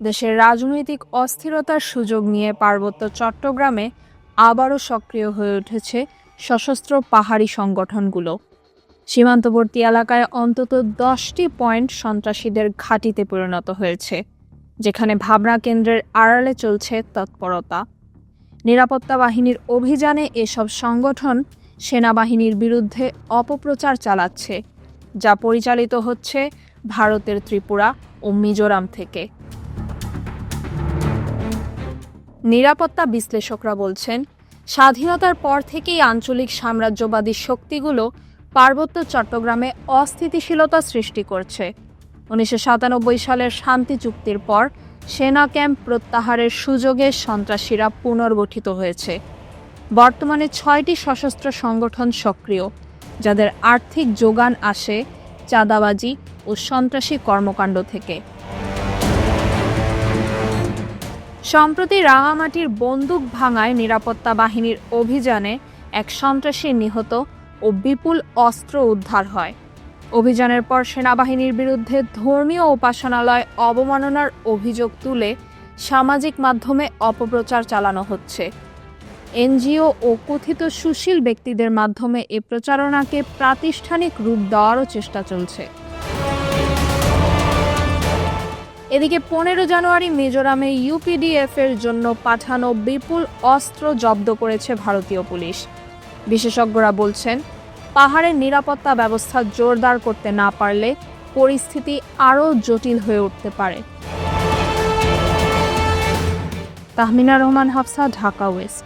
দেশের রাজনৈতিক অস্থিরতার সুযোগ নিয়ে পার্বত্য চট্টগ্রামে আবারও সক্রিয় হয়ে উঠেছে সশস্ত্র পাহাড়ি সংগঠনগুলো। সীমান্তবর্তী এলাকায় অন্তত 10টি পয়েন্ট সন্ত্রাসীদের ঘাঁটিতে পরিণত হয়েছে, যেখানে ভাবনা কেন্দ্রের আড়ালে চলছে তৎপরতা। নিরাপত্তা বাহিনীর অভিযানে এসব সংগঠন সেনাবাহিনীর বিরুদ্ধে অপপ্রচার চালাচ্ছে, যা পরিচালিত হচ্ছে ভারতের ত্রিপুরা ও মিজোরাম থেকে। নিরাপত্তা বিশ্লেষকরা বলছেন, স্বাধীনতার পর থেকেই আঞ্চলিক সাম্রাজ্যবাদী শক্তিগুলো পার্বত্য চট্টগ্রামে অস্থিতিশীলতা সৃষ্টি করছে। 1997 সালের শান্তি চুক্তির পর সেনা ক্যাম্প প্রত্যাহারের সুযোগে সন্ত্রাসীরা পুনর্গঠিত হয়েছে। বর্তমানে 6টি সশস্ত্র সংগঠন সক্রিয়, যাদের আর্থিক যোগান আসে চাঁদাবাজি ও সন্ত্রাসী কর্মকাণ্ড থেকে। সম্প্রতি রাঙামাটির বন্দুক ভাঙায় নিরাপত্তা বাহিনীর অভিযানে এক সন্ত্রাসী নিহত ও বিপুল অস্ত্র উদ্ধার হয়। অভিযানের পর সেনাবাহিনীর বিরুদ্ধে ধর্মীয় উপাসনালয় অবমাননার অভিযোগ তুলে সামাজিক মাধ্যমে অপপ্রচার চালানো হচ্ছে। এনজিও ও কথিত সুশীল ব্যক্তিদের মাধ্যমে এ প্রচারণাকে প্রাতিষ্ঠানিক রূপ দেওয়ারও চেষ্টা চলছে। এদিকে 15 জানুয়ারি মিজোরামে ইউপিডিএফ-এর জন্য পাঠানো বিপুল অস্ত্র জব্দ করেছে ভারতীয় পুলিশ। বিশেষজ্ঞরা বলছেন, পাহাড়ের নিরাপত্তা ব্যবস্থা জোরদার করতে না পারলে পরিস্থিতি আরও জটিল হয়ে উঠতে পারে। তাহমিনা রহমান, হাফসা, ঢাকা ওয়েস্ট।